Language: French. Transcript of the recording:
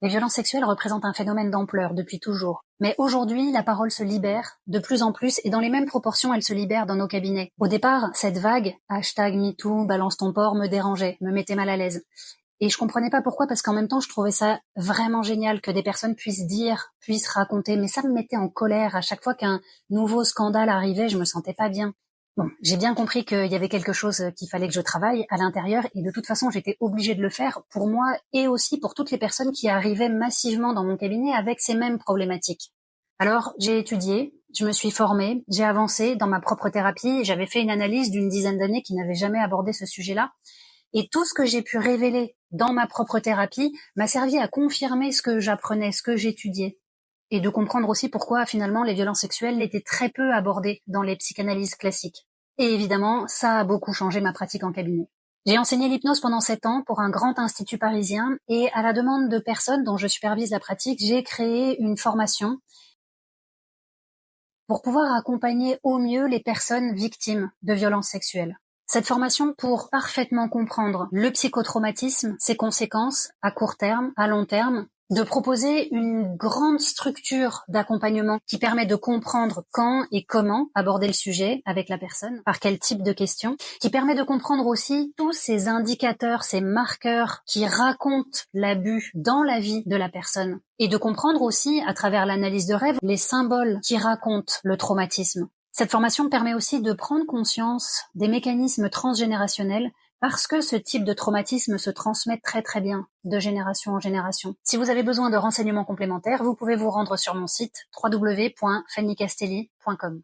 Les violences sexuelles représentent un phénomène d'ampleur depuis toujours. Mais aujourd'hui, la parole se libère de plus en plus et dans les mêmes proportions, elle se libère dans nos cabinets. Au départ, cette vague, #MeToo, balance ton porc, me dérangeait, me mettait mal à l'aise. Et je comprenais pas pourquoi, parce qu'en même temps, je trouvais ça vraiment génial que des personnes puissent dire, puissent raconter, mais ça me mettait en colère. À chaque fois qu'un nouveau scandale arrivait, je me sentais pas bien. Bon, j'ai bien compris qu'il y avait quelque chose qu'il fallait que je travaille à l'intérieur et de toute façon, j'étais obligée de le faire pour moi et aussi pour toutes les personnes qui arrivaient massivement dans mon cabinet avec ces mêmes problématiques. Alors, j'ai étudié, je me suis formée, j'ai avancé dans ma propre thérapie, j'avais fait une analyse d'une dizaine d'années qui n'avait jamais abordé ce sujet-là. Et tout ce que j'ai pu révéler dans ma propre thérapie m'a servi à confirmer ce que j'apprenais, ce que j'étudiais. Et de comprendre aussi pourquoi finalement les violences sexuelles étaient très peu abordées dans les psychanalyses classiques. Et évidemment, ça a beaucoup changé ma pratique en cabinet. J'ai enseigné l'hypnose pendant 7 ans pour un grand institut parisien et à la demande de personnes dont je supervise la pratique, j'ai créé une formation pour pouvoir accompagner au mieux les personnes victimes de violences sexuelles. Cette formation pour parfaitement comprendre le psychotraumatisme, ses conséquences à court terme, à long terme, de proposer une grande structure d'accompagnement qui permet de comprendre quand et comment aborder le sujet avec la personne, par quel type de questions, qui permet de comprendre aussi tous ces indicateurs, ces marqueurs qui racontent l'abus dans la vie de la personne, et de comprendre aussi, à travers l'analyse de rêve, les symboles qui racontent le traumatisme. Cette formation permet aussi de prendre conscience des mécanismes transgénérationnels parce que ce type de traumatisme se transmet très très bien de génération en génération. Si vous avez besoin de renseignements complémentaires, vous pouvez vous rendre sur mon site www.fannycastelli.com.